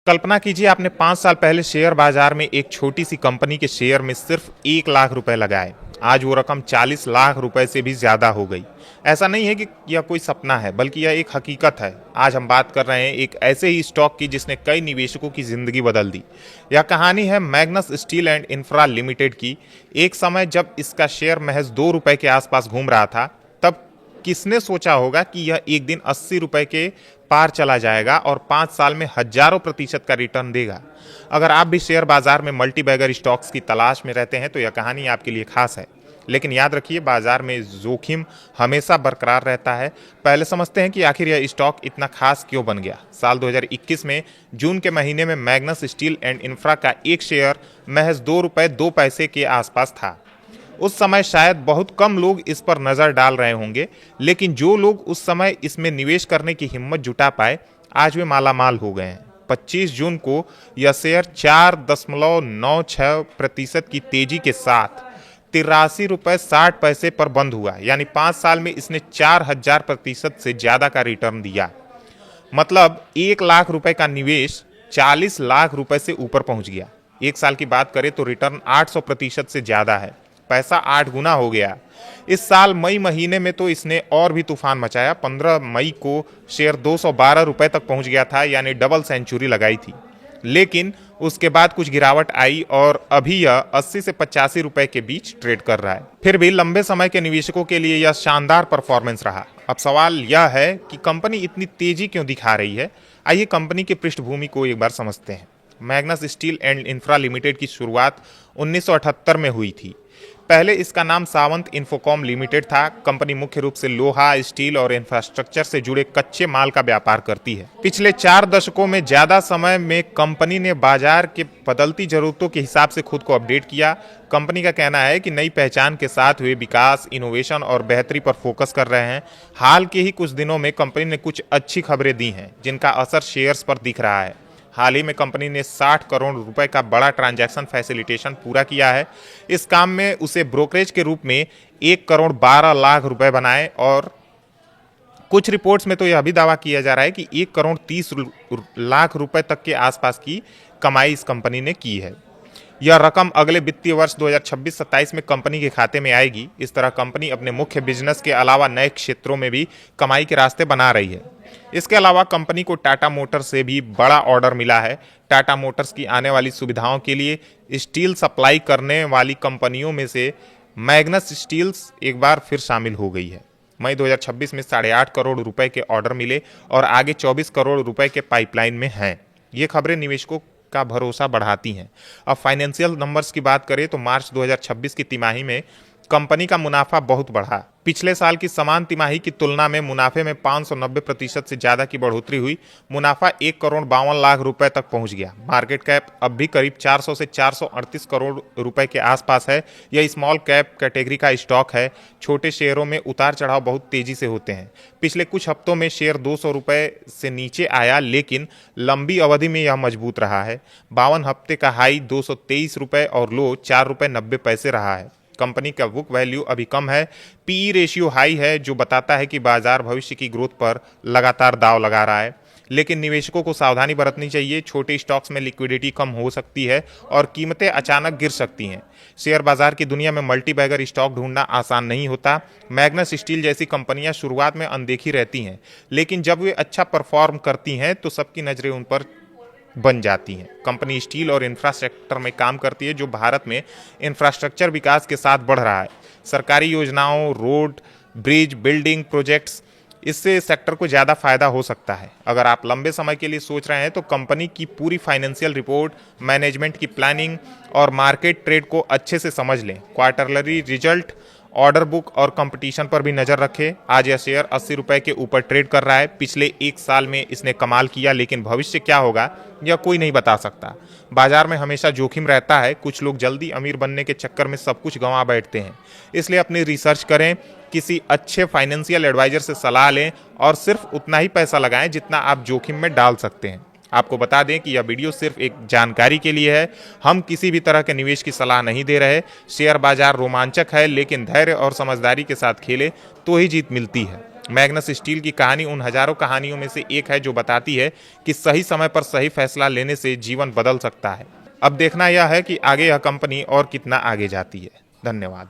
कल्पना कीजिए आपने 5 साल पहले शेयर बाजार में एक छोटी सी कंपनी के शेयर में सिर्फ 1 लाख रुपए लगाए। आज वो रकम 40 लाख रुपए से भी ज्यादा हो गई। ऐसा नहीं है कि यह कोई सपना है, बल्कि यह एक हकीकत है। आज हम बात कर रहे हैं एक ऐसे ही स्टॉक की जिसने कई निवेशकों की जिंदगी बदल दी। यह कहानी है Magnus steel and infra limited की। एक समय जब इसका शेयर महज 2 रुपए के आसपास घूम रहा था, तब किसने सोचा होगा कि यह एक दिन 80 रुपए के पार चला जाएगा और 5 साल में हजारों प्रतिशत का रिटर्न देगा। अगर आप भी शेयर बाजार में मल्टी बैगर स्टॉक्स की तलाश में रहते हैं तो यह कहानी आपके लिए खास है। लेकिन याद रखिए, बाजार में जोखिम हमेशा बरकरार रहता है। पहले समझते हैं कि आखिर यह स्टॉक इतना खास क्यों बन गया। साल 2021 में जून के महीने में मैग्नस स्टील एंड इंफ्रा का एक शेयर महज 2 रुपए 2 पैसे के आसपास था। उस समय शायद बहुत कम लोग इस पर नजर डाल रहे होंगे, लेकिन जो लोग उस समय इसमें निवेश करने की हिम्मत जुटा पाए, आज वे मालामाल हो गए हैं। 25 जून को यह शेयर 4.96% की तेजी के साथ 83 रुपए 60 पैसे पर बंद हुआ। यानी 5 साल में इसने 4000% से ज्यादा का रिटर्न दिया। मतलब 1 लाख रुपए का निवेश 40 लाख रुपए से ऊपर पहुंच गया। एक साल की बात करें तो रिटर्न 800% से ज्यादा है। पैसा 8 गुना हो गया। इस साल मई महीने में तो इसने और भी तूफान मचाया। 15 मई को शेयर 212 रुपए तक पहुंच गया था, यानी डबल सेंचुरी लगाई थी। लेकिन उसके बाद कुछ गिरावट आई और अभी यह 80 से 85 रुपए के बीच ट्रेड कर रहा है। फिर भी लंबे समय के निवेशकों के लिए यह शानदार परफॉर्मेंस रहा। अब सवाल यह है कि कंपनी इतनी तेजी क्यों दिखा रही है। आइए कंपनी की पृष्ठभूमि को एक बार समझते हैं। Magnus steel and infra limited की शुरुआत 1978 में हुई थी। पहले इसका नाम सावंत इन्फोकॉम लिमिटेड था। कंपनी मुख्य रूप से लोहा, स्टील और इंफ्रास्ट्रक्चर से जुड़े कच्चे माल का व्यापार करती है। पिछले 4 दशकों में ज्यादा समय में कंपनी ने बाजार के बदलती जरूरतों के हिसाब से खुद को अपडेट किया। कंपनी का कहना है कि नई पहचान के साथ वे विकास, इनोवेशन और बेहतरी पर फोकस कर रहे हैं। हाल के ही कुछ दिनों में कंपनी ने कुछ अच्छी खबरें दी हैं, जिनका असर शेयर्स पर दिख रहा है। हाल ही में कंपनी ने 60 करोड़ रुपए का बड़ा ट्रांजैक्शन फैसिलिटेशन पूरा किया है। इस काम में उसे ब्रोकरेज के रूप में 1 करोड़ 12 लाख रुपए बनाए और कुछ रिपोर्ट्स में तो यह भी दावा किया जा रहा है कि 1 करोड़ 30 लाख रुपए तक के आसपास की कमाई इस कंपनी ने की है। यह रकम अगले वित्तीय वर्ष 2026-27 में कंपनी के खाते में आएगी। इस तरह कंपनी अपने मुख्य बिजनेस के अलावा नए क्षेत्रों में भी कमाई के रास्ते बना रही है। इसके अलावा कंपनी को टाटा मोटर्स से भी बड़ा ऑर्डर मिला है। टाटा मोटर्स की आने वाली सुविधाओं के लिए स्टील सप्लाई करने वाली कंपनियों में से मैग्नस स्टील्स एक बार फिर शामिल हो गई है। मई 2026 में 8.5 करोड़ रुपए के ऑर्डर मिले और आगे 24 करोड़ रुपए के पाइपलाइन में हैं। ये खबरें निवेशकों का भरोसा बढ़ाती हैं। अब फाइनेंशियल नंबर्स की बात करें तो मार्च 2026 की तिमाही में कंपनी का मुनाफा बहुत बढ़ा। पिछले साल की समान तिमाही की तुलना में मुनाफे में 590% से ज्यादा की बढ़ोतरी हुई। मुनाफा 1 करोड़ 52 लाख रुपए तक पहुंच गया। मार्केट कैप अब भी करीब 400 से 438 करोड़ रुपए के आसपास है। यह स्मॉल कैप कैटेगरी का स्टॉक है। छोटे शेयरों में उतार चढ़ाव बहुत तेजी से होते हैं। पिछले कुछ हफ्तों में शेयर 200 रुपए से नीचे आया, लेकिन लंबी अवधि में यह मजबूत रहा है। 52 हफ्ते का हाई 223 रुपए और लो 4 रुपए 90 पैसे रहा है। कंपनी का बुक वैल्यू अभी कम है। पीई रेशियो हाई है, जो बताता है कि बाजार भविष्य की ग्रोथ पर लगातार दांव लगा रहा है। लेकिन निवेशकों को सावधानी बरतनी चाहिए। छोटे स्टॉक्स में लिक्विडिटी कम हो सकती है और कीमतें अचानक गिर सकती हैं। शेयर बाजार की दुनिया में मल्टी बैगर स्टॉक ढूंढना आसान नहीं होता। मैग्नस स्टील जैसी कंपनियां शुरुआत में अनदेखी रहती हैं, लेकिन जब वे अच्छा परफॉर्म करती हैं तो सबकी नजरें उन पर बन जाती हैं। कंपनी स्टील और इंफ्रास्ट्रक्चर में काम करती है, जो भारत में इंफ्रास्ट्रक्चर विकास के साथ बढ़ रहा है। सरकारी योजनाओं, रोड, ब्रिज, बिल्डिंग प्रोजेक्ट्स, इससे सेक्टर को ज़्यादा फायदा हो सकता है। अगर आप लंबे समय के लिए सोच रहे हैं तो कंपनी की पूरी फाइनेंशियल रिपोर्ट, मैनेजमेंट की प्लानिंग और मार्केट ट्रेड को अच्छे से समझ लें। क्वार्टरली रिजल्ट, ऑर्डर बुक और कंपटीशन पर भी नजर रखें। आज यह शेयर 80 रुपए के ऊपर ट्रेड कर रहा है। पिछले 1 साल में इसने कमाल किया, लेकिन भविष्य क्या होगा यह कोई नहीं बता सकता। बाजार में हमेशा जोखिम रहता है। कुछ लोग जल्दी अमीर बनने के चक्कर में सब कुछ गंवा बैठते हैं। इसलिए अपनी रिसर्च करें, किसी अच्छे फाइनेंशियल एडवाइजर से सलाह लें और सिर्फ उतना ही पैसा लगाएं जितना आप जोखिम में डाल सकते हैं। आपको बता दें कि यह वीडियो सिर्फ एक जानकारी के लिए है। हम किसी भी तरह के निवेश की सलाह नहीं दे रहे। शेयर बाजार रोमांचक है, लेकिन धैर्य और समझदारी के साथ खेले तो ही जीत मिलती है। मैग्नस स्टील की कहानी उन हजारों कहानियों में से एक है जो बताती है कि सही समय पर सही फैसला लेने से जीवन बदल सकता है। अब देखना यह है कि आगे यह कंपनी और कितना आगे जाती है। धन्यवाद।